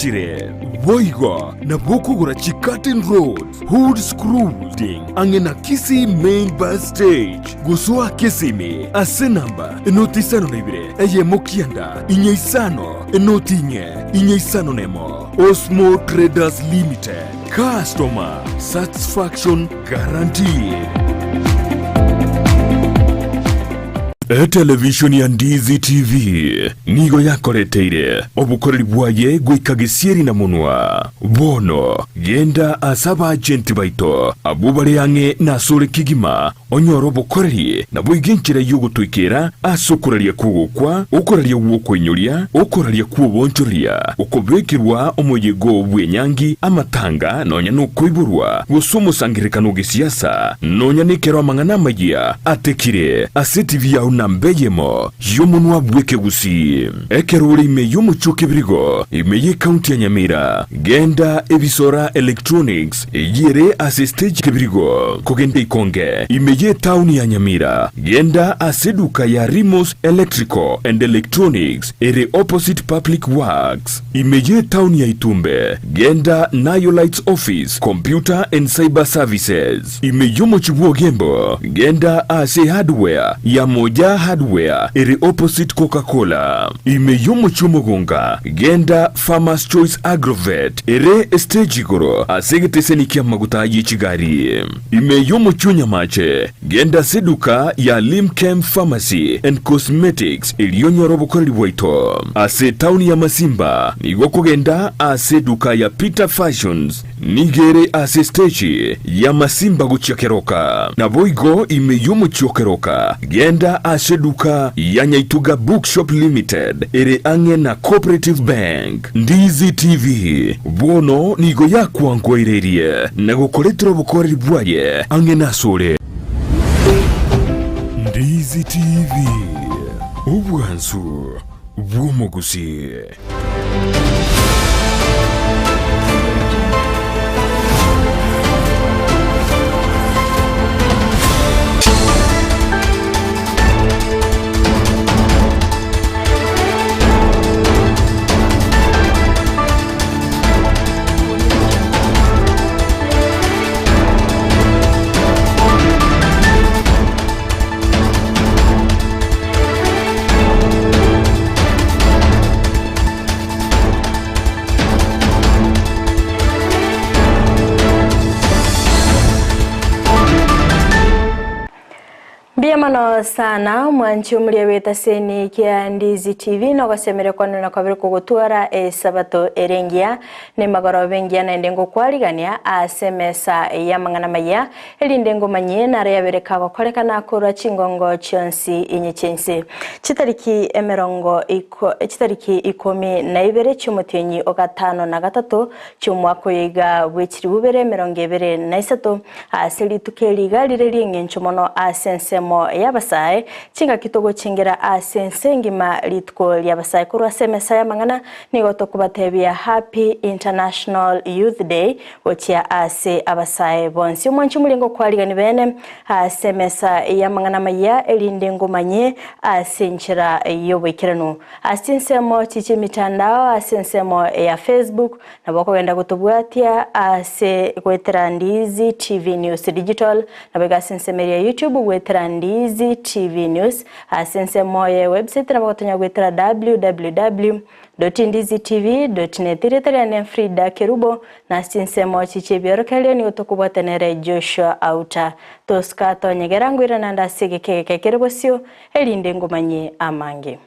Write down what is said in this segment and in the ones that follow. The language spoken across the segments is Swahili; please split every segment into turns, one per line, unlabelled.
Chire, Boigo, na Bokugura Chikatin Road, Hood Screwding, Angena Kisii Main Bus Stage, Gusua Kisimi, Asenamba, Enotisano Nebire, Eyemo Kianda, Inyeisano, Enotinye, Inyeisano Nemo, Osmo Traders Limited, Customer Satisfaction Guaranteed. Television ya Ndizi TV nigo yakoreteire obukoreri bwaye gwikagisieri na munwa bono genda asaba agenti baito abubare yange nasore kigima onyoro bukoreri na bwiginchire yugutwikira asokuraria kugukwa ukoraria wokwenyoria ukoraria kubonchoria ukobekirwa omuyego bwenyangi amatanga nonya nukoiburwa gusumusangirikano gisiasa nonya nikero amangana magia atekire asetivi ya Eyemo yomunwa bweke Gusii ekeruri ime yomuchuke birigo ime county ya Nyamira genda ebisora electronics yere stage kebirigo kogende ikonge ime town ya Nyamira genda aseduka ya Rimos Electrical and Electronics ere opposite public works ime town ya Itumbe genda Nayo Lights Office Computer and Cyber Services ime yomuchubuo gembo genda ase hardware ya moja hardware ere opposite Coca-Cola ime yomuchumugunga genda Farmers Choice Agrovet ere stage goro asegeteseni kia maguta yichigari ime yomuchunya mache genda seduka ya Limchem Pharmacy and Cosmetics iliyonyoro bukoreri bwaito ase town ya Masimba nigoko genda ase duka ya Peter Fashions nigere ase stage ya Masimba guchakeroka na boigo ime yomuchokeroka genda ase duka ya Nyaituga Bookshop Limited ere ange na Cooperative Bank. Ndizi TV bono nigo yakwanko irerie na gukoretro bukoreri bwaye ange nasore. Ndizi TV ubwansu bw'omugusi.
Biamano sana mwanchi umlia weta seni kia Ndizi TV na kwasemere kwanu na kwa vile kugutuara sabato erengia ni magoro vengia na ndengo kwaligania asemesa ya mangana maya eli ndengo manye na rea vere kago koleka na kura chingongo chionsi inye chensi chitariki ikomi na ibere chumutenyi okatano na gatatu chumwako yiga wechiri ubere meronge ibere na isato aseli tukeliga lireli ngenchumono asensemo yabasai chinga kitogo chingera asensengima litko yabasai kurwa semesa ya mangana nigoto kubatebia Happy International Youth Day ochia ase abasai bonsi umwanchi mulingo kwaligani bene semesa ya mangana maya elindengo manye asenchira yobekirano asensemo chichi mitandao asensemo ya Facebook na bako wenda kutubwatia ase kwetera Ndizi TV News Digital na bega sensemeria YouTube kwetera Ndizi TV News asense moye website na bakotonya gwetera www.ndizitv.net iretera Fridah Kerubo na asense mo chichebiorokelio ni utokubotenere Joshua Auta toska tonyegera nanda sigekeke kerebosio elinde ngomanye amange.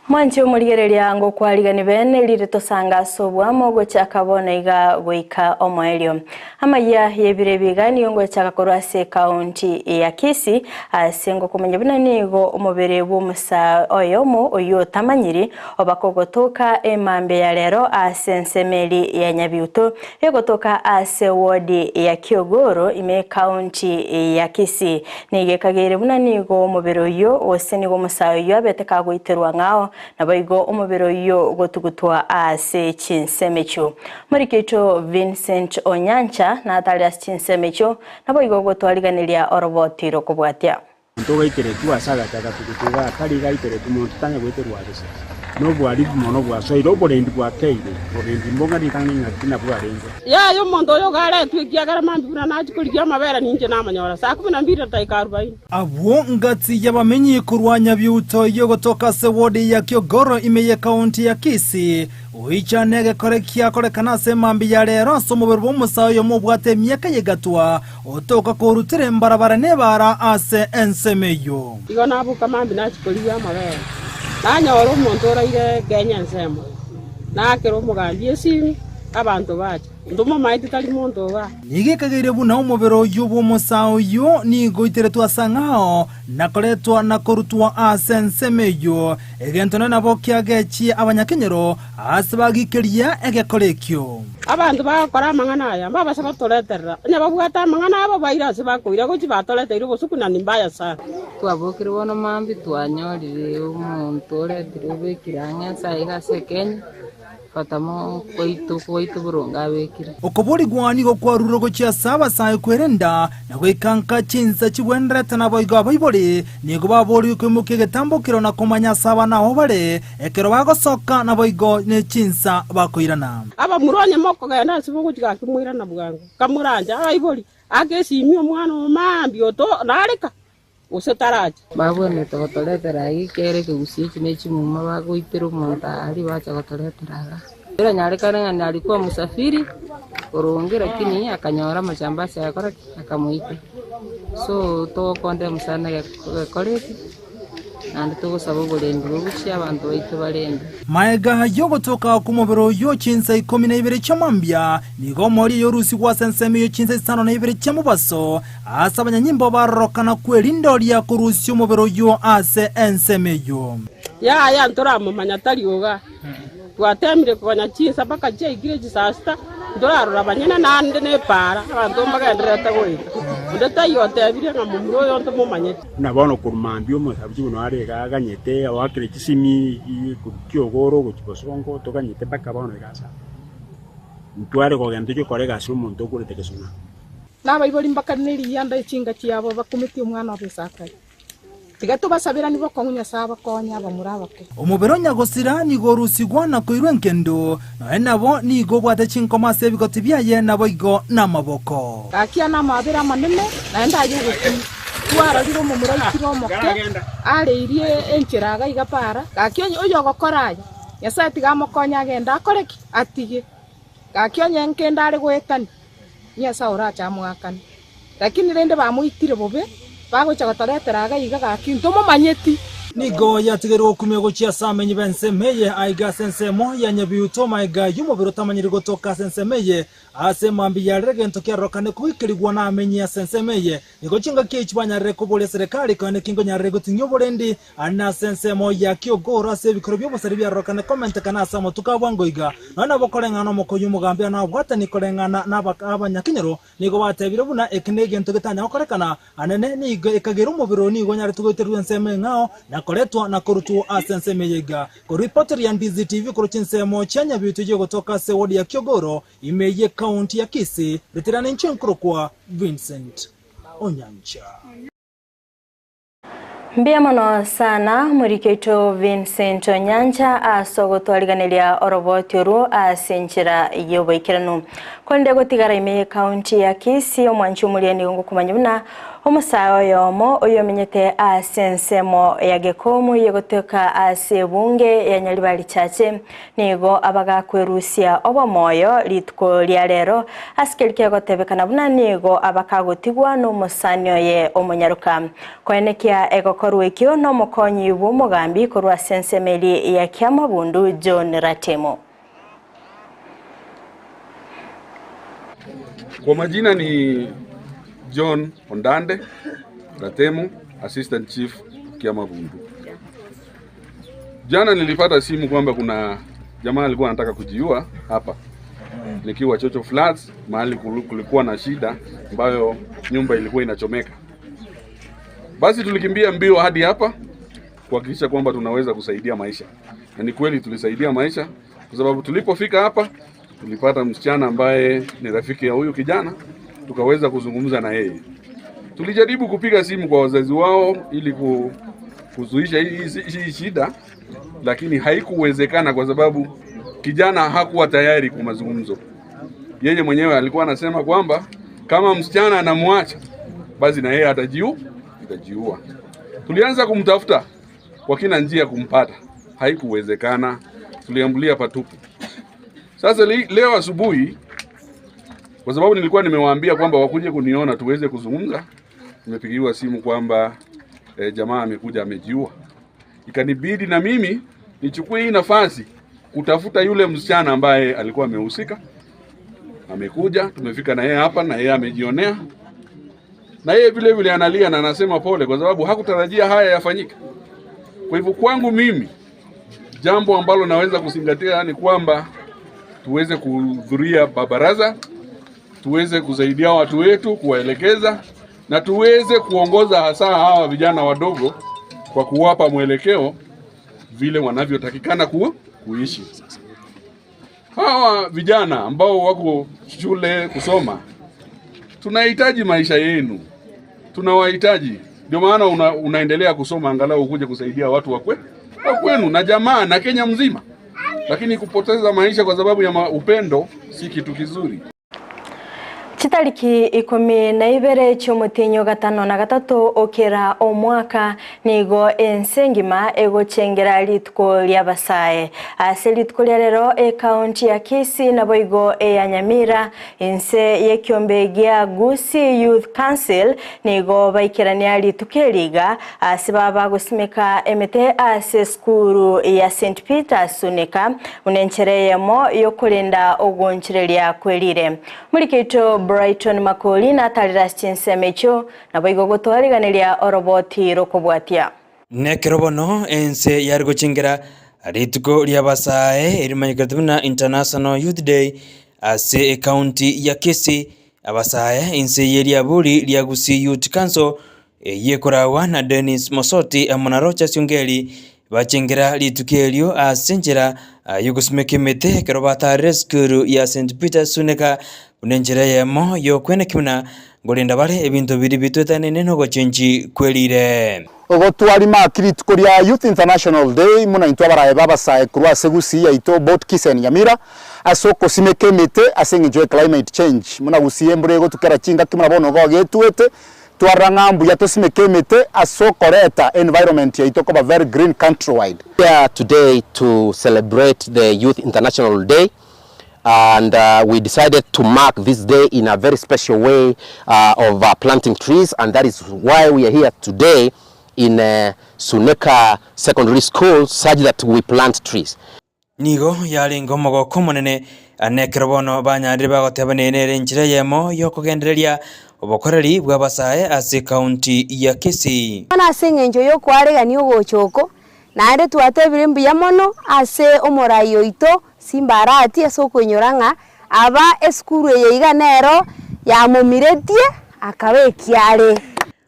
Mwanchi umurigereria ngo kwaligani bene lirito sanga sobwa mogo chakabona iga goika omoelio Amayia yebire bigani ngo chakakorwa se county ya Kisii asengo kumenya bina nigo umubere bumusa Eyemo oyo tamanyiri obakogotoka emambe ya lero asensemeli ya Nyabiuto yegotoka ase wodi ya Kiogoro ime county ya Kisii nige kagere bina nigo umubere oyo oseni bumusa oyo abeteka goiterwa ngao naboigo omubiro yo gotugutwa ase chinsemecho murikecho Vincent Onyancha na Atalias chinsemecho naboigo gotwariganiria orobotiro kubwatia
ntoga itere tuwa saga taka tukutuga kali ga itere tumontanya gweterwa gese no bwari mono bwa so iro borendi bwa keire borendi mbonga nikanga ngakina bwa rengo
ya yo mondo yo gare twikiagara mambura nachukuligia mabera ninje namanyora saa 12 dakika 40
abo ngati yabamenyi kurwanya byuto yo gotoka se wodi ya Kyogoro imeye county ya Kisii uichanege korekia korekana se mambi ya rero so muberbo musayo mu bwate myaka yegatwa otoka korutire mbarabara nebara ase ensemeyo
igo nabuka mambi nachukuligia mabera nanyora omonto oraire Kenya nsemo nakero mugambi esimi abantu baje ndomo maiti tali monto ba
nigekagire buna umubero yubu musao yo ni goitere twasangao nakoretwa nakorutwa asensemeyo egentone nabo kyagechi abanyakenyero asibagikeria egekorekyo
abantu bakora amangana aya babasa batoletera nyababwata amangana abo bairase bakoira gochi batoletere bosukuna nimbaya sana
twabokire bono mambi twanyorire omonto oretire bekiranga Ensa igase Kenya fatamo koito buronga bekire
okobori gwani go kwaruro go chia saba sai kwerenda na gwikanka chinsa chibwenderete na boigo abaibori nigo babori kwimuke getambukiro na komanya saba na obare ekero bagosoka na boigo ne chinsa bakoirana
aba muronye moko genda sibugo kigakimwirana bwangu kamuranja abaibori agesimi omwana omambi oto nareka usetaraje
babone togotoletera ikere ke Gusii chimuma bagoitero montari bacha gotoletera era nyareka ngani alikuwa musafiri kurongera lakini akanyora machambasi yakora akamuita so to konde musana koleti andi to sababu lendo buchi abantu baito balendo
maega yo gotoka kumobero yo chinsa 12 chamambia nigo mori yo rusi kwa sensemi yo chinsa 5 chamubaso asabanya nyimbo barokana kwelindo lya kurusi mobero yo ase ensemeyo
ya ntora mumanya tarioga twatemire kwanya chinsa baka je igire gisasta ndorarora banyana nande ne para abantu mbagaendereta goita ndeta yote bire ngamumuro yo nto mumanye
nabono kurumambi omusabyi buno arega aganyete awakire kisimi Kyogoro gochibosongo tokanyete baka bono igasa ntware kogende cyo korega se umuntu okurete kesuna
nabaibori mbakaniri yanda ichinga cyabo bakumiti umwana wabisakaye tigato basabira nibo kongunya saba konya bamurabake
omubero nyagosira nigo rusigwana koirwe nkendo na nabo nigo bwate chinkoma se bigoti byaye nabo igo namaboko
akia na mabira manene naenda yuguti twara riro mumuro ikiro moke areirie enchiraga igapara akionye oyo gokoraye yasa tigamokonya agenda akoreki atige akionye nkenda ari gwetani yasa uracha mwakani lakini rende bamuitire bobe bagocha gotoletera iga gakinto mumanyeti
nigo yatigerwo kumego chia samenyi bensemeye aiga sensemo yanyabiuto maiga yumobiro tamanyiri gotoka sensemeye ase mambi ya regento kya rokane kuikirigwa na amenyi ya sensemeye nigo chinga kichibanyare kubole serikali kane kingo nyare gotinyo borendi ana sensemo ya Kyogoro ase bikoro byo musari bya rokane comment kana samo tukabwangoiga nana bokorengana mokoyu mugambya na bwata nikorengana n'abanyakinyero nigo batebire buna ekinege ntogitanya okorekana anene nigo ekagera umubiro nigo nyare tugoterwa nseme ngao na koletwa na korutu asensemeyega ko reporter ya Ndizi TV kuruchinsemo chanya bituje gotoka se wodi ya Kyogoro imeye county ya Kisii retirani nchenkro kwa Vincent Onyancha
mbia mono sana muriketo Vincent Onyancha asogotwariganiria orobotiro asenchira yoboikiranu konde gotigara imeye county ya Kisii omwanchu mulieni ngo kumanyibuna omusayo yomo oyomenyete asensemo yagekomu yegotoka asebunge ya Nyalibali chache nigo abagakwerusia obomoyo litko lya lero askelike gotebekana buna nigo abakagotigwa no musanyo ye omunyaruka kwenekia egokorwe kyo no mukonyi bumugambi korwa sensemeli ya Kyamabundu John Ratemo.
Kwa majina ni John Ondande Ratemo, Assistant Chief Kyamabundu. Jana nilipata simu kwamba kuna jamaa alikuwa anataka kujiua hapa. Nikiwa Chocho Flats, mahali kulikuwa na shida ambayo nyumba ilikuwa inachomeka. Basi tulikimbia mbio hadi hapa kuhakikisha kwamba tunaweza kusaidia maisha. na ni kweli tulisaidia maisha, kwa sababu tulipofika hapa tulipata msichana ambaye ni rafiki ya huyu kijana, tukaweza kuzungumza na yeye. Tulijaribu kupiga simu kwa wazazi wao ili kuzuisha hii shida, lakini haikuwezekana kwa sababu kijana hakuwa tayari kwa mazungumzo. Yeye mwenyewe alikuwa anasema kwamba kama msichana anamwacha basi na yeye atajiua. Tulianza kumtafuta kwa kila njia kumpata, haikuwezekana. Tuliambulia patupu. Sasa leo asubuhi, kwa sababu nilikuwa nimewaambia kwamba wakuje kuniona tuweze kuzungumza, nimepigiwa simu kwamba jamaa amekuja amejiua. Ikanibidi na mimi nichukue hii nafasi kutafuta yule msichana ambaye alikuwa amehusika. Amekuja, tumefika na yeye hapa na yeye amejionea. Na yeye vile vile analia na anasema pole kwa sababu hakutarajia haya yafanyike. Kwa hivyo kwangu mimi, jambo ambalo naweza kuzingatia ni kwamba tuweze kuhudhuria baraza, tuweze kusaidia watu wetu, kuwaelekeza, na tuweze kuongoza hasa hawa vijana wadogo kwa kuwapa mwelekeo vile wanavyotakikana kuishi. Hawa vijana ambao wako shule kusoma, tunahitaji maisha yenu. Tunawahitaji. Ndio maana unaendelea kusoma angalau ukuje kusaidia watu wa kwenu na jamaa na Kenya mzima. Lakini kupoteza maisha kwa sababu ya upendo si kitu kizuri.
Chitariki 12 cy'umutinyo 5 na 3 okera omwaka nigo Ensa ngima egochengera litko lya basae ase litko lya rero county ya Kisii na boigo ya Nyamira Ensa yekyombe gya Gusii Youth Council nigo baikirania litukeliga ase baba gusimika emete ase skuru ya St Peter Suneka unenchere Eyemo yokulinda ogonchirelia kwelire mulikito Brighton Makoli na tarira chinsemecho na boigo gutwariganiria oroboti rokobwatia
ne Kerubo no Ensa yargo chingera rituko lya basae erimanyikatuna International Youth Day ase county ya Kisii abasae Ensa yeria buri lya Gusii Youth Council yekorawa na Dennis Mosoti amonarocha syongeli bachengera litukelio asenjera yugusimekemete kerobata rescue ya St Peter Suneka unenjera Eyemo yokwenekimuna ngolinda bale ebintu biri bitwetanene no gochenji kwelire
ogo twali makiriti koria Youth International Day muna intwa baraye babasae kurwa segusi ya ito bot Kisii and Nyamira asoko simekemete asengejo climate change muna Gusii emburego tukera chinga kimuna bono gogetwete twarangambu ya tosimekemete asokoreta environment ya ito koba very green countrywide.
We are today to celebrate the Youth International Day, and we decided to mark this day in a very special way of planting trees, and that is why we are here today in Suneka Secondary School, such that we plant trees.
Nigo yali ngomogo komonene ane Kerubo banyari bagotebanene njira Eyemo yokugendereria obokoreri bwa basae ase county ya Kisii.
Ana sengenjo yokwaregani ogochoko naende twatebire mbuya mono ase omorayo ito simbarati asokwenyoranga aba eskuru yeiganero ya momiretie akabekiare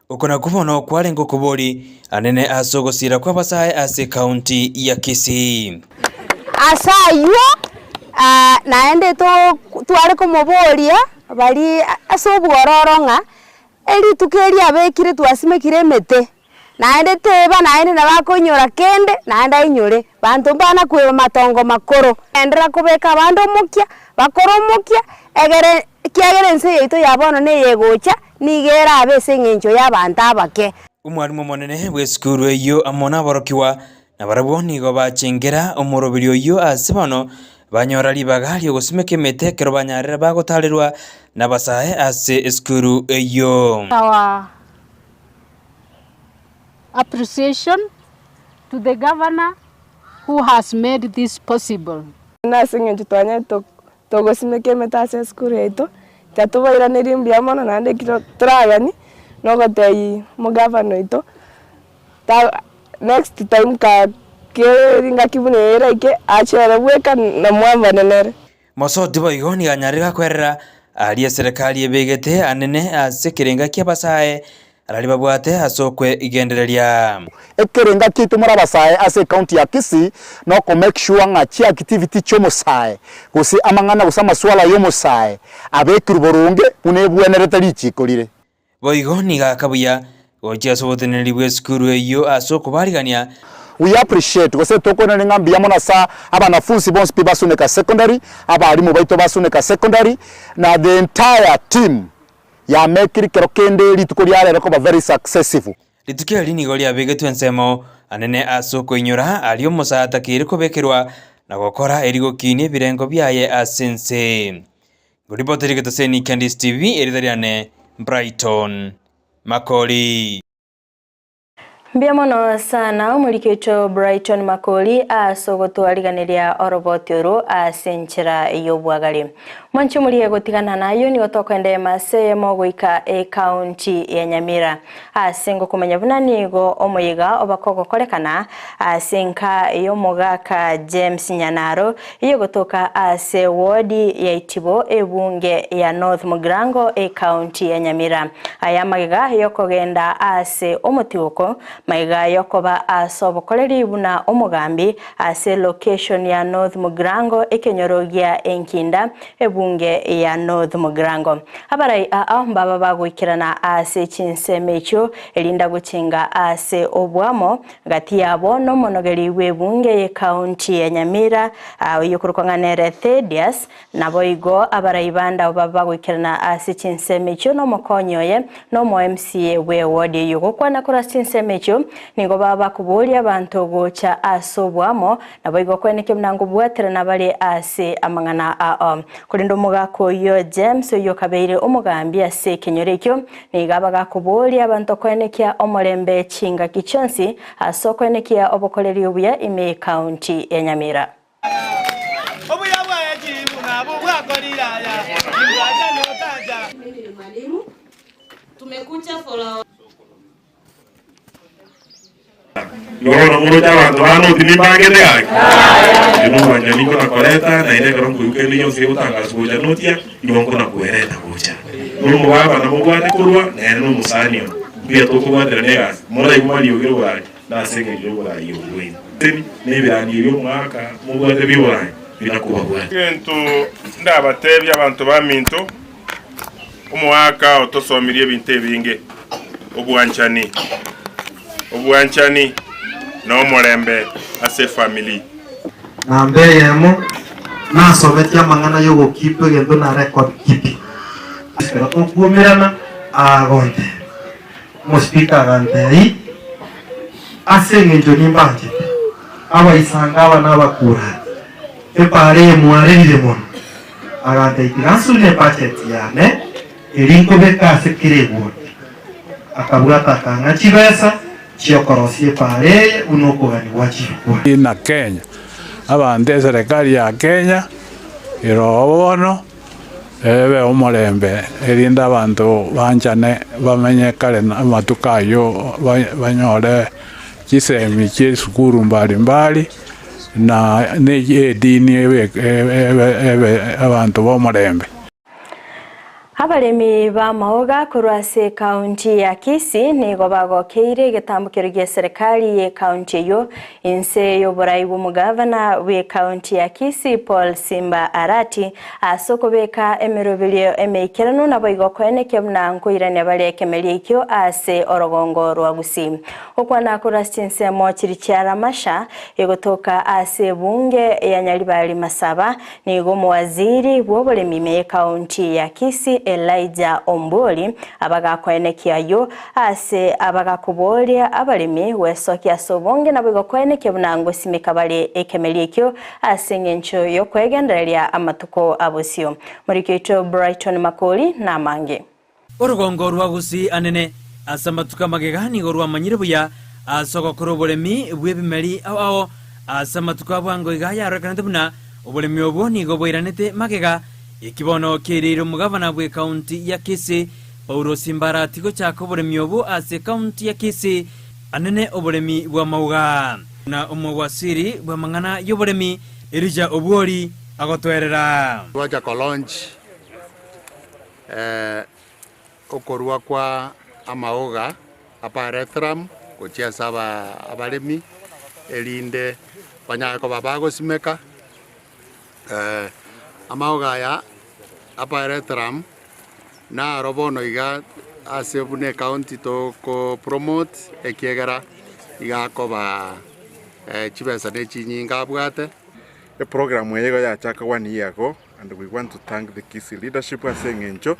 ukona kubono kwarengo kubori anene asogosira kwa basae ase county ya Kisii.
Asayo naende to tware komoboria bali asobwororonga eli tukeri abekire twasimekire emete naende teba naende nabakonyora kende naende inyore bantu bana kweba matongo makoro endera kubeka bandu mukia bakoro mukia egere kiagere Ensa yeito yabono ne yegocha nigera abese ngenjo y'abantu abake
umwarimu monene bw'eskuru eyo amona borokiwa na barabo nigo bachengera omorobirio yo asibano banyora libaga lyo gusimekemete kero banyarira bagotalirwa na basae ase eskuru eyo.
Our appreciation to the governor who has made this possible.
Nasinge tutanya to gusimekemete ase eskuru eito tatubaira nirimbi mono nande kiro tragani no gotei mo governor ito next time ka keringa kibunera ike achere bweka na mwamba nenere
Mosoti boigoni anyarira kwerera ali serikali ebegete anene ase kirenga kya basae arari babwate asokwe igendereria
ekerenga kitu mura basae ase county ya Kisii no ko make sure nga chi activity chomo sae gusi amangana gusama swala yomo sae abe Kerubo unebwenerete lichikorire
boigo niga kabuya gocha soboteneri bwe skuru eyo asoko barigania.
We appreciate gose tokona ngambia mona sa abanafunzi bonse pibasuneka secondary abalimu baito basuneka secondary na the entire team ya mekiri kerokende litukolyale rako ba very successful.
Litukio lini goli abegetu ensemo anene asoko inyura aliyo musata kiriko bekerwa na gukora erigo kini birengo byaye asense. Guripoteri getoseni Candice TV eridariane Brighton Makoli.
Mbiamono sana umurikecho Brighton Makoli asogotwariganiria orobotero asenchera eyobwagari. Mwanchu muliye gotigana nayo ni otokwende Eyemo goika county ya Nyamira. Asengo kumenya bunanigo omuyiga obakoko kolekana asenka eyomugaka James Nyanaro iyo gotoka ase wodi ya Itibo ebunge ya North Mugrango county ya Nyamira. Ayamagiga yokogenda ase omotiwoko maiga yokoba asobokoleri buna omugambi ase location ya North Mugrango ekenyorogia enkinda ebunge ya North Mugrango. Abarai baba bagwikirana ase chinsemecho elinda guchinga ase obwamo gati yabo no monogeri webunge ye county ya Nyamira yokurukwanganere Thedius nabo igo abarai banda baba bagwikirana ase chinsemecho no mokonyoye no mo MCA we wodi yogokwana kora chinsemecho nigo baba kubuli abantu gocha asobwamo nabo igo kweneke mnango bwatira nabali ase amangana kulindo mugako yo James yo kabeire omugambi ase kenyorekyo nigaba gakubuli abantu kwenekya omulembe chinga kichonsi asokwenekya obukoleri obuya ime county ya Nyamira. Obuya bwa ejibu nabo bwakolira ya ingwaza notaja. Mimi ni mwalimu. Tumekuja for
Loro muro abantu bano tinibagete yake. Yuno wanjaniko na koleta na ile karongo yukeni yo sio tangazo goja notia yongo na kuereta goja. Nuno baba na mugwate kurwa na eno musanio. Bia toko badre negas. Mora imali yogero bari na senge yo bari yo win. Teni nebirani yo mwaka mugwate biwari binakuba bwate.
Kento ndabatebya abantu baminto umwaka otosomirie binte binge obwanchani no mulembe ase family
nambe Eyemo nasobetia mangana yo gokipe gendo na record keeping pero okumirana agonte mo speaker gante ase ngenjo nimbanje aba isangaba nabakura epare muare demon agante itirasule budget yane elinko beka ase kirego akabugata kanga chibesa chiokorosie pare unokogani wachikwa
na Kenya abande serikali ya Kenya irobono ebe omulembe erinda abantu banchane bamenyekale amatukayo banyore chisemi chisukuru mbalimbali na edini ebe abantu bomulembe.
Abalemi ba maoga kurwase county ya Kisii nigo bagokeire getambukiro gya serikali ye county yo inse yo buraibu mugavana we county ya Kisii Paul Simba Arati asoko beka emerobilio emeikirano nabo igokweneke mnanko irane bale kemelikyo ase orogongo rwa Gusii okwana kurastinse mo chirichara masha egotoka ase bunge ya Nyalibali Masaba nigo muwaziri w'oburemi me county ya Kisii Elijah Omboli abagakwenekiayo ase abagakubolia abalimi wesokia sobonge na bigokweneke bunango simeka bale ekemelikyo ase ngencho yo kwegendereria amatuko abosio murikecho Brighton Makoli na mange
Orugongo rwa Gusii anene asamatuka magegani gorwa manyiribuya asoko kurobolemi bwebimeri ao asamatuka bwango igaya rekanete buna obolemi obwo nigo boiranete magega ikibono kiriro mugavana bwe county ya Kisii Paul Simba Arati go chako obolemi obwo ase county ya Kisii anene obolemi bwa mauga na omwasiri bwa mangana yobolemi Elijah Obwoli agotwerera
wacha kolonji okorwa kwa amauga aparethram gochia saba abalemi elinde banyako babago simeka amauga ya aparethram na robono iga asebune county to ko promote ekiegera igako ba chibesa ne chinyinga bwate.
The program yego ya chaka 1 year ago, and we want to thank the Kisii leadership for saying enjo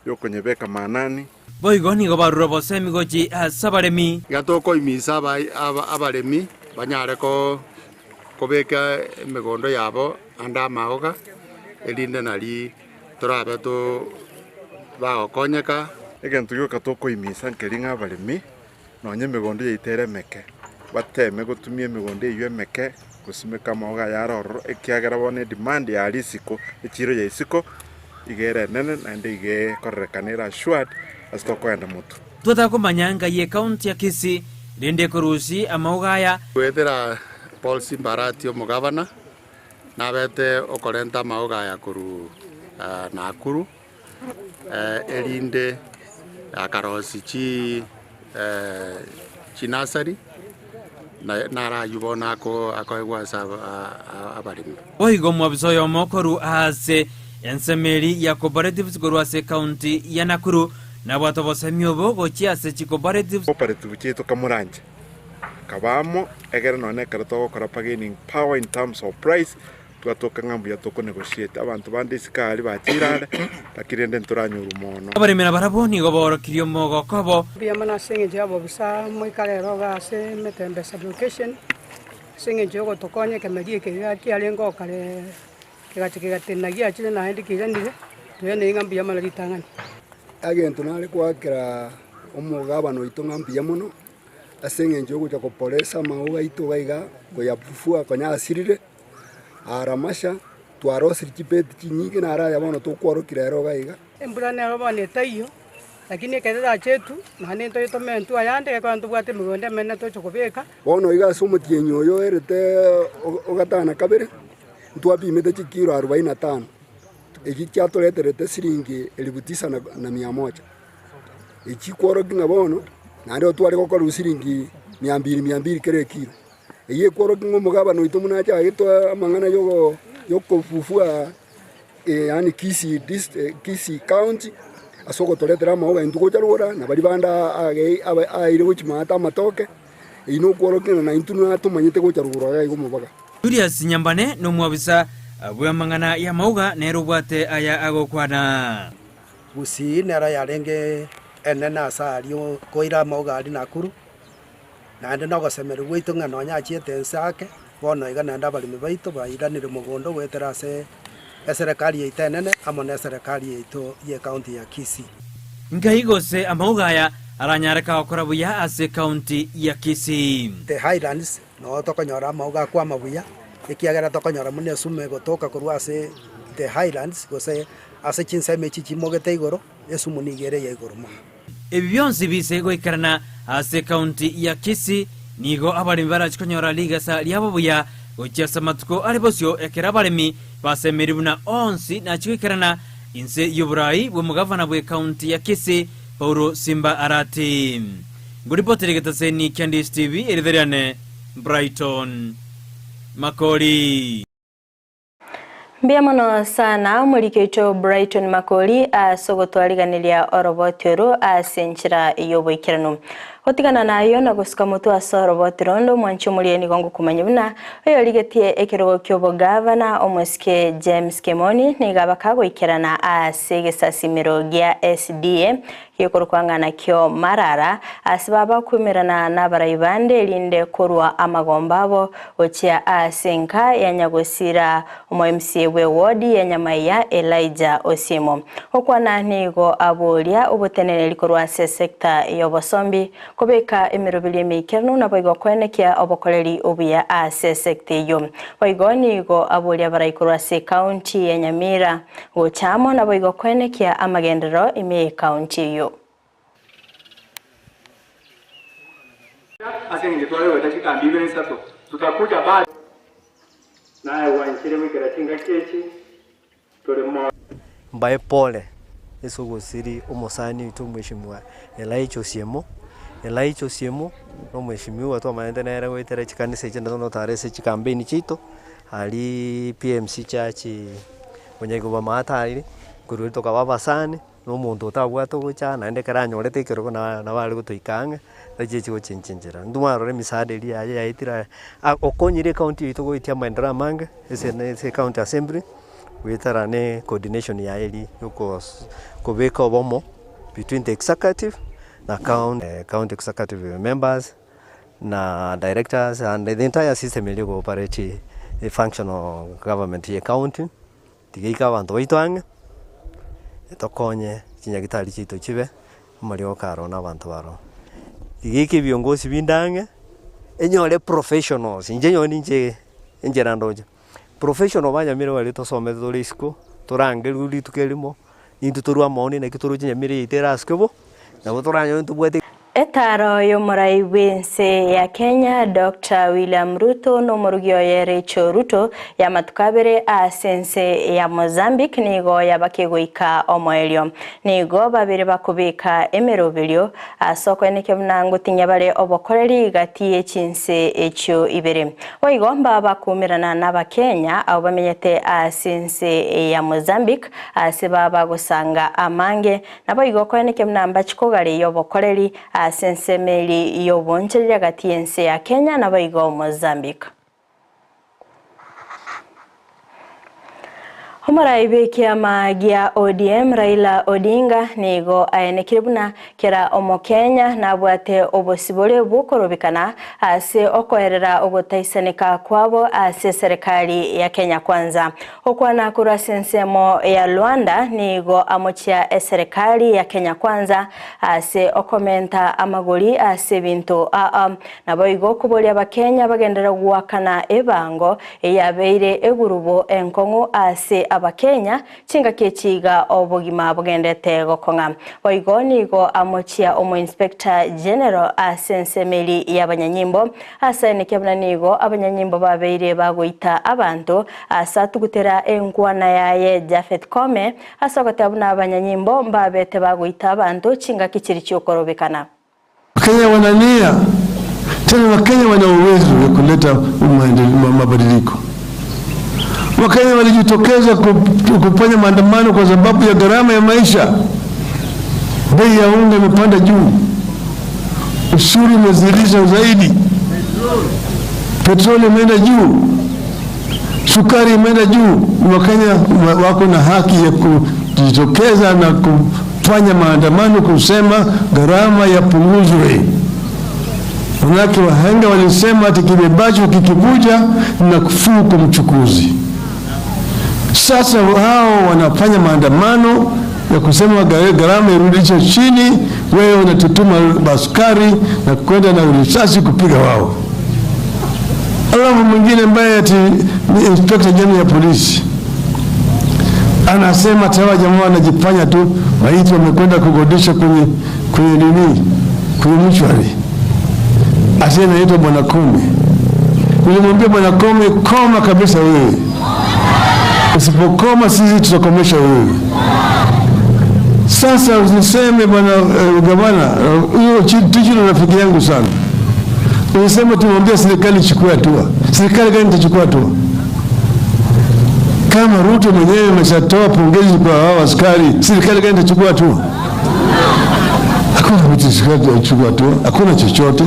yokonyebeka manani
boigoni go baruro bosemi gochi asabaremi
gatoko imisa abaremi banyare ko beka megondo yabo anda maoga elinde nali torabe to bagokonyeka
egento yoka toko imisa nkeringa abaremi nonye megondo yitere meke bateme gutumie megondo yiwe meke gusimeka maoga yaroro ekiagera bone demand ya risiko echiro ya isiko igere nene nande ige korrekanira shwad astoko enda mutu
tuta kumanyanga ye county ya Kisii rende kurusi amaugaya
wethera Paul Simbarati omugavana nabete okorenta maugaya kuru Nakuru elinde akarosi chinasari nara yubona ko akoigwa abarimi
oigo mwabisoyo mokoru ase ensemeri ya cooperatives gorwase county ya Nakuru na bwato bosemiobo gochia se cooperatives
cheto kamuranje kabamo egere none karato gukora bargaining power in terms of price twatoka ngambu ya toko negotiate abantu bandisikali bakirare takirende nturanyuru mono
abaremera baraboni goboro kirio mogo kobo
biamana senge jabo bisa moikarero gase metembe sublocation senge jogo tokonye kemegie ke alengo kale kegatenagia chile na hindi kiganire tuyene ngambu ya mala litangani
agento nale kwakira omugabano itongambia muno asenge njogo ja kopolesa mauga itogaiga goyapufua konya asirire aramasha twarosiri chipeti chinyingi na araya bono tukwarukira ero gaiga
embura ne robone tayo lakini kedera chetu na nento yotomentu ayande kwa ntubwate migonde mena to chokobeka
bono iga somutienyo yo erete ogatana kabere ntwapimete chikiro 45 eki kyatoleterete siringi 9,100 eki kworokinga bono nande otwari gokora siringi 200 kere kiro eye kworokinga mugabano itumuna cha gitwa amangana yokofufua yani Kisii County asoko toletera maoga ntuko charura na bali banda aire gochimata amatoke ino kworokinga na intuna tumanyite gocharura ga igomubaga
Julius Nyambane no mwabisa abwa mangana ya mauga nero bwate aya agokwana
Gusii nera yarenge enena asario koira mauga ali Nakuru nande no gosemera gwitunga no nyachiete Ensake bono iga nanda bali mibaito bairanire mugondo wetera se serikali yeitenene amone serikali yeito ye county ya Kisii
ngaigose amauga ya aranyareka okora buya ase county ya Kisii
the Highlands no tokonyora mauga kwa mabuya ikiagera tokonyora mune sume gotoka kurwa ase the Highlands gose ase chinseme chichimogete igoro esumunigere ya igoro mo
ebi byonse bise goikarana ase county ya Kisii nigo abalimi barachikonyora ligasa lyabo buya gochiasa matuko alibosyo ekera abalimi basemeribuna onsi nachikikarana inse yuburai bwe mugavana bwe county ya Kisii Paulo Simba Arati nguripoteregeta seni Candice TV eritheriane Brighton Makori
mbia mono sana murikecho Brighton Makori asogotwariganiria orobotero asenchira yoboikirano otigana nayo na gusika mutu asorobotero ndo mwancho murieni gongo kumanyibuna oyo ligetie ekerogo kyobo gavana omuske James Kemoni nigaba kagoikirana asegesasimiro gya SDA yokorkwangana kyo marara asibaba kumirana nabarayibande linde korwa amagombabo ochia asenka yanyagosira omMCA we wodi ya Amayia Elijah Osimo okwana nigo abolia obotenene likorwa sector yobosombi kobeka emirobili mekerno na boigo kwenekia obokoleri obuya ase sector yo boigo nigo abolia baraikorwa se county ya Nyamira gochamo na boigo kwenekia amagendero ime county yo
asenge twayo dakika 2 tutakuja baada naye wanchire wikira chinga chechi tole mo
mbaye pole
esogosiri omosani itu mheshimiwa Eyemo no mheshimiwa to maendeleo wetere chikanisa chenda no tarese chikampeni chito ali PMC church onyego ba matari kuru to kababasani no muntu tabwato gocha na ndekara nyorete ikero na bali gutoikanga najeje gochinchinjira ndumaro re misade ri ya itira okonyire county ito goitia maendeleo manga ese county assembly witara ne coordination ya eli yuko kubeka obomo between the executive na county executive members na directors and the entire system ili operate the functional government ya county tigika bantu baitwange tokonye kinyagitari chito chibe mario karo na bantu baro tigiki biongozi bindange enyore professionals nyoni njera ndoje professional banyamire wali tosomeze dorisiko turange ruri tukelimo into turwa moni na kituru nyamire itera askebo na botoranyo ntubwete
Etaro yomurai wense ya Kenya Dr. William Ruto no murugio yerecho Ruto ya matukabere asense ya Mozambique nigo yabakegoika omoelio nigo babire bakubika emerobilio asoko eneke mnango tinyabale obokoreri gatie chinse echo ibere oigo baba kumirana naba Kenya au bamenyete asense ya Mozambique asebaba gusanga amange nabo igo ko eneke mnamba chikogale yobokoreri sensemeli yoboncherera gati ense ya Kenya na baigo Mozambique. Homaraibe kiama gia ODM Raila Odinga nigo aenekiribuna kera omo Kenya na bwate obosibole bukorobikana ase okoerera ogotaisanika kwabo ase serikali ya Kenya kwanza okwana kura sensemo ya Rwanda nigo amochia serikali ya Kenya kwanza ase okomenta amagori ase bintu na boigo kubolia bakenya bagendera guakana ebango eyabeire egurubo enkongo ase abakenya chinga kechiga obogima bugendete gokonga boigo nigo amochia omo inspector general asensemeli y'abanyanyimbo asenekebna nigo abanyanyimbo babeire bagoita abantu asatugutera enkwana yaye Jafet Kome asogotabuna abanyanyimbo mbabete bagoita abantu chinga kichiri cyokorobekana.
Wakenya wanania tena, Wakenya wana uwezo wa kuleta mabadiliko. Wakenya walijitokeza kufanya maandamano kwa sababu ya gharama ya maisha. Bei ya unga imepanda juu, ushuru umezidisha zaidi, petroli imeenda juu, sukari imeenda juu. Wakenya wako na haki ya kujitokeza na kufanya maandamano kusema gharama ya punguzwe. Wanawake wahenga walisema ati kibebacho kikivuja na kufuku mchukuzi. Sasa hao wanafanya maandamano ya kusema gharama irudishwe chini, wewe unatutuma askari na kwenda na risasi kupiga wao. Alafu mwingine ambaye ati ni inspector general ya polisi anasema tawa jamaa wanajifanya tu maiti wamekwenda kugodisha kwenye mchwari. Asiye naitwa Bwana Kome. Nilimwambia Bwana Kome, koma kabisa wewe. Usipokoma sisi tutakomesha wewe. Sasa usiseme Bwana gavana, huyo ticho na rafiki yangu sana. Usiseme tumwambia serikali ichukue hatua. Serikali gani itachukua hatua? Kama Ruto mwenyewe ameshatoa pongezi kwa hao askari, serikali gani itachukua hatua? Hakuna mtu itachukua hatua, hakuna chochote.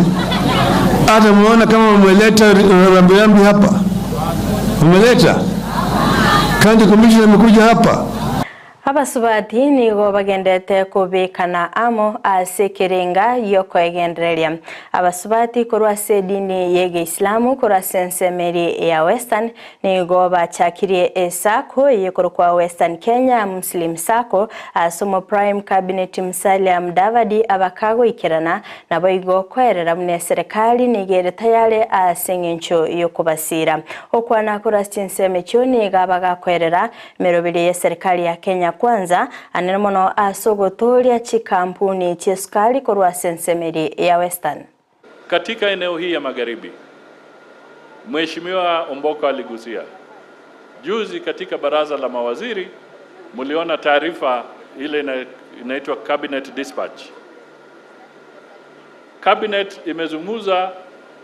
Hata muona kama umeleta rambirambi hapa. Umeleta kandi commission imekuja hapa.
Abasubati nigo bagendete kubikana amo asekerenga yoko egenderelia. Abasubati kurwa sedini yege Islamu kurwa sensemeri ya Western nigo bachakirie esako yekorokwa Western Kenya Muslim Sako asumo Prime Cabinet Musalia Mudavadi abakago ikirana na boigo kwerera mune serikali nigere tayale asengencho yokubasira. Okwana kurwa senseme cyoni gabaga kwerera merobili ya serikali ya Kenya kwanza anemono asogotoria chikampuni cheskali korwa sensemeri ya Western.
Katika eneo hii ya magharibi, Mheshimiwa Omboka aligusia juzi katika baraza la mawaziri, muliona taarifa ile inaitwa cabinet dispatch. Cabinet imezungumza,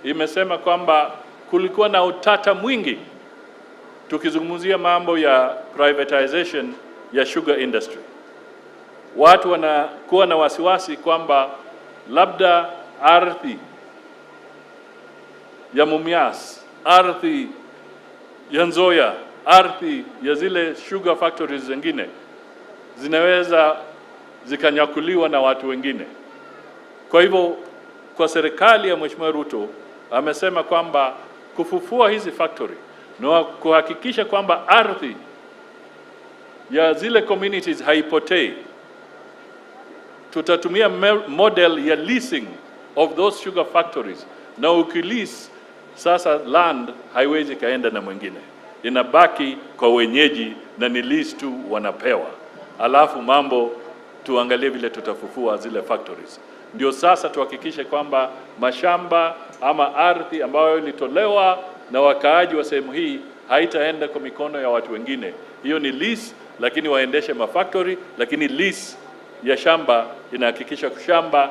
imesema kwamba kulikuwa na utata mwingi tukizungumzia mambo ya privatization ya sugar industry. Watu wanakuwa na wasiwasi kwamba labda ardhi ya Mumias, ardhi ya Nzoia, ardhi ya zile sugar factories zingine zinaweza zikanyakuliwa na watu wengine. Kwa hivyo kwa serikali ya Mheshimiwa Ruto amesema kwamba kufufua hizi factory na kuhakikisha kwamba ardhi ya zile communities haipotei, tutatumia model ya leasing of those sugar factories. Na ukilease sasa land haiwezi kaenda na mwingine, inabaki kwa wenyeji na ni lease tu wanapewa. Alafu mambo tuangalie vile tutafufua zile factories. Ndio sasa tuhakikishe kwamba mashamba ama ardhi ambayo ilitolewa na wakaaji wa sehemu hii haitaenda kwa mikono ya watu wengine. Hiyo ni lease, lakini waendeshe mafactory, lakini lease ya shamba inahakikisha shamba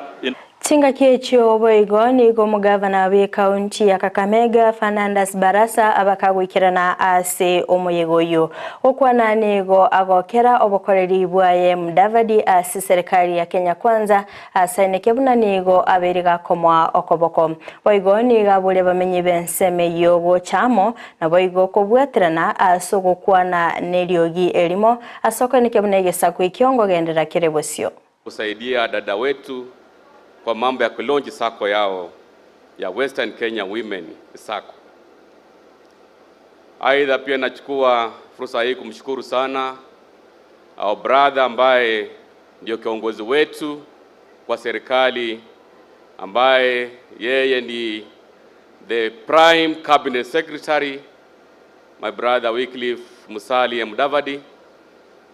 Tinga kiecho boigo nigo mugavana wa kaunti ya Kakamega Fernandes Barasa abakagwikirana ase omuyegoyo okwana nigo agokera obokoreri bwaye Mudavadi ase serikali ya Kenya Kwanza asaineke buna nigo aberiga komwa okoboko boigo niga bule bamenyi benseme yogo chamo na boigo kobwaterana ase gokwana neriogi elimo asokoneke buna igesaku ikiongo gendera kirebosio
kusaidia dada wetu kwa mambo ya kulonji sako yao ya Western Kenya Women Sako. Aidha pia nachukua fursa hii kumshukuru sana our brother ambaye ndio kiongozi wetu kwa serikali, ambaye yeye ni the prime cabinet secretary, my brother Wycliffe Musalia Mudavadi.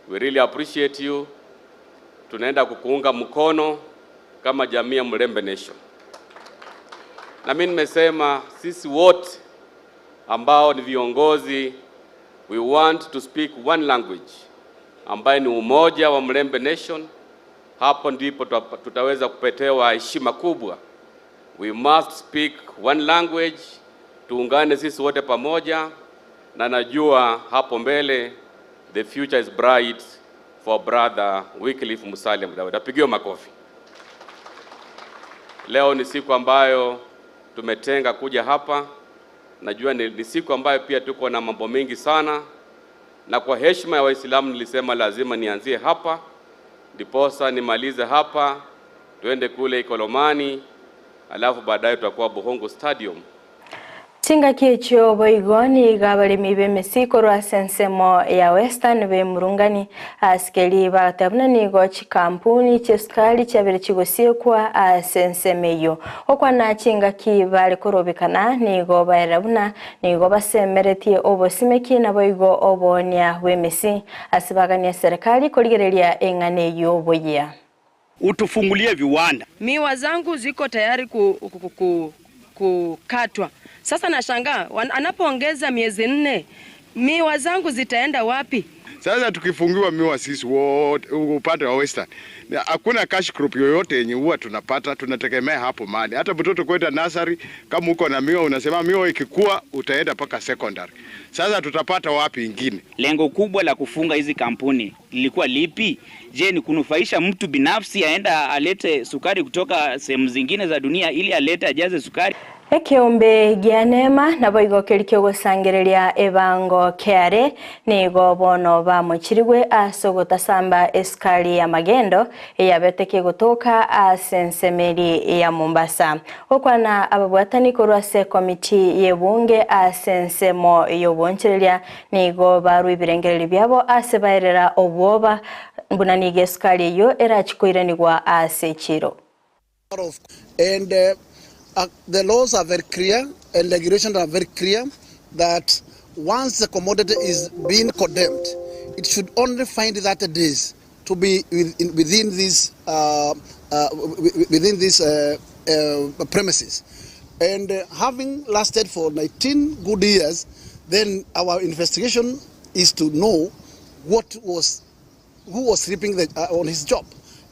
We really appreciate you. Tunaenda kukuunga mkono kama jamii ya Mlembe Nation. Na mimi nimesema sisi wote ambao ni viongozi, we want to speak one language ambayo ni umoja wa Mlembe Nation. Hapo ndipo tutaweza kupetewa heshima kubwa. We must speak one language, tuungane sisi wote pamoja, na najua hapo mbele the future is bright for brother Wycliffe Musalia Mudavadi. Apigiwe makofi. Leo ni siku ambayo tumetenga kuja hapa. Najua ni siku ambayo pia tuko na mambo mengi sana, na kwa heshima ya Waislamu nilisema lazima nianzie hapa, ndiposa nimalize hapa, tuende kule Ikolomani, alafu baadaye tutakuwa Buhongo Stadium.
Tinga kiecho boigoni gabalimi bemesiko rwa sensemo ya Western be murungani askeli batabna nigo chikampuni cheskali chabere chigosie kwa sensemeyo okwana chinga ki bali korobikana nigo bairabuna nigo basemeretie obosimeki na boigo obonia wemesi asibagania serikali koligerelia engane yo boya
utufungulie viwanda. Miwa zangu ziko tayari kukatwa. Sasa nashangaa anapoongeza miezi 4, miwa zangu zitaenda wapi?
Sasa tukifungiwa miwa sisi wote upande wa Western, hakuna cash crop yoyote yenye huwa tunapata, tunategemea hapo mali. Hata mtoto kwenda nursery, kama uko na miwa unasema miwa ikikua utaenda paka secondary. Sasa tutapata wapi ingine?
Lengo kubwa la kufunga hizi kampuni lilikuwa lipi? Je, ni kunufaisha mtu binafsi aenda alete sukari kutoka sehemu zingine za dunia ili alete ajaze sukari?
Ekiombe gianema na boigo kelikyo gosangereria ebango keare nigo bono bamuchirigwe asogota samba eskali ya magendo eyabeteke gotoka asensemeri ya Mombasa okwana ababwatani korwase komiti yebunge asensemo yobonchereria nigo baru ibirengereri byabo asebairera obwoba mbunanige eskali yo erachikoiranigwa asechiro
and the laws are very clear and regulations are very clear that once the commodity is being condemned, it should only find 30 days to be within these premises. And having lasted for 19 good years, then our investigation is to know what was who was sleeping on his job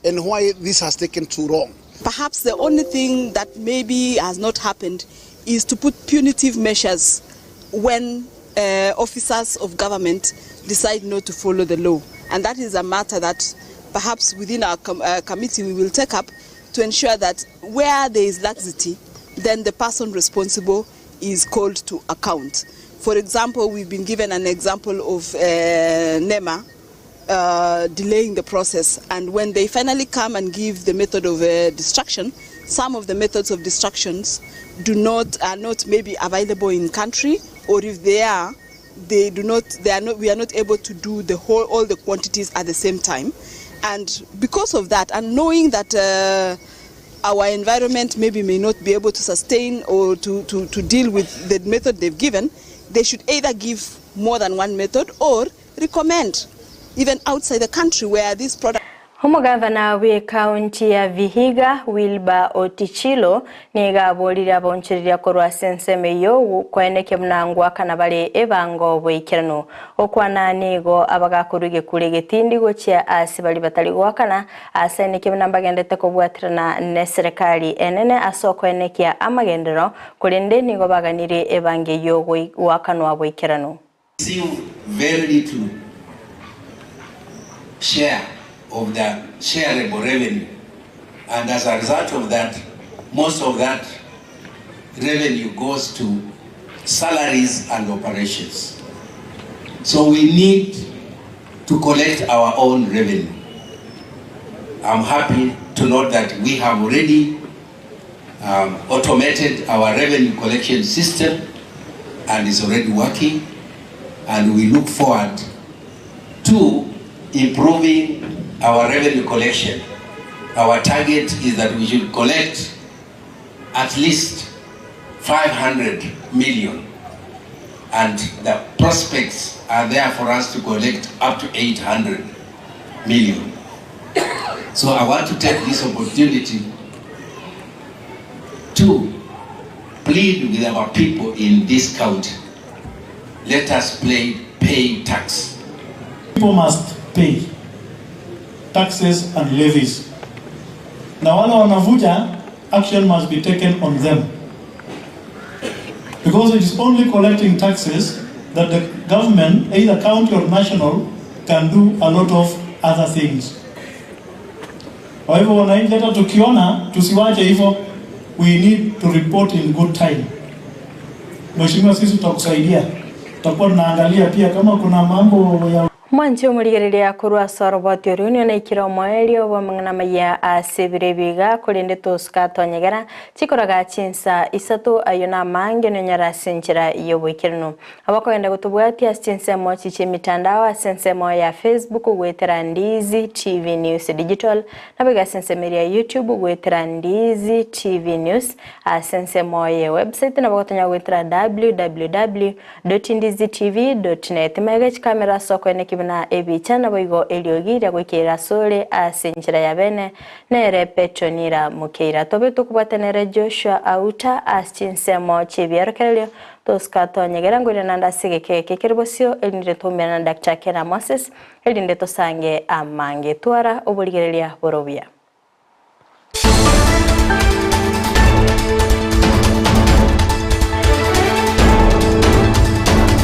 and why this has taken too long.
Perhaps the only thing that maybe has not happened is to put punitive measures when officers of government decide not to follow the law. And that is a matter that perhaps within our committee we will take up to ensure that where there is laxity, then the person responsible is called to account. For example, we've been given an example of NEMA delaying the process, and when they finally come and give the method of destruction, some of the methods of destructions are not maybe available in country, or if they are, we are not able to do all the quantities at the same time. And because of that, and knowing that our environment maybe may not be able to sustain or to deal with the method they've given, they should either give more than one method or recommend even outside the country where this product.
Omugavana we county ya Vihiga Wilba Otichilo niga bolira abonchirira korwa senseme yo kweneke mnangwa kanabale ebango bwikirano okwana nigo abagakuruge kurege tindigo kya asibali batali gwakana aseneke mnambagendete kubwatirana ne serikali enene asoko enekya amagendero kulende nigo baganire ebange yo wakanwa bwikirano.
See very little share of the shareable revenue, and as a result of that, most of that revenue goes to salaries and operations. So we need to collect our own revenue. I'm happy to note that we have already automated our revenue collection system and it's already working, and we look forward to improving our revenue collection. Our target is that we should collect at least 500 million, and the prospects are there for us to collect up to 800 million. So I want to take this opportunity to plead with our people in this county. Let us pay tax.
People must pay taxes and levies. Now, wale wanavuja, action must be taken on them, because it is only collecting taxes that the government, either county or national, can do a lot of other things. Kwa hivyo wananchi, hata tukiona tusiwache hivyo, we need to report in good time. Mheshimiwa, sisi tutakusaidia, tutakuwa tunaangalia pia kama kuna mambo ya
Mwancho murigererea kurwa soroboti oriunio na ikiro moelio wa mangana ya asibire biga kulinde toska tonyegera chikoraga chinsa isatu ayona mange no nyara sinchira iyo bwikirino abako yenda gutubwati chinsa mo chiche mitandao sense mo ya Facebook gwetera Ndizi TV News Digital na biga sense media YouTube gwetera Ndizi TV News sense mo ya website na bagotonya gwetera www.ndizitv.net mega kamera soko ne na ebichana boigo eliogira gwikira sole asinchira ya bene nere petronira mukeira tobe tukubatenere Joshua Auta asinsemo chibyarkelio toskato nyegera ngwira nanda sigeke kekerbosio elinde tombena Dr. Kena Moses elinde tosange amange twara oboligerelia borobia.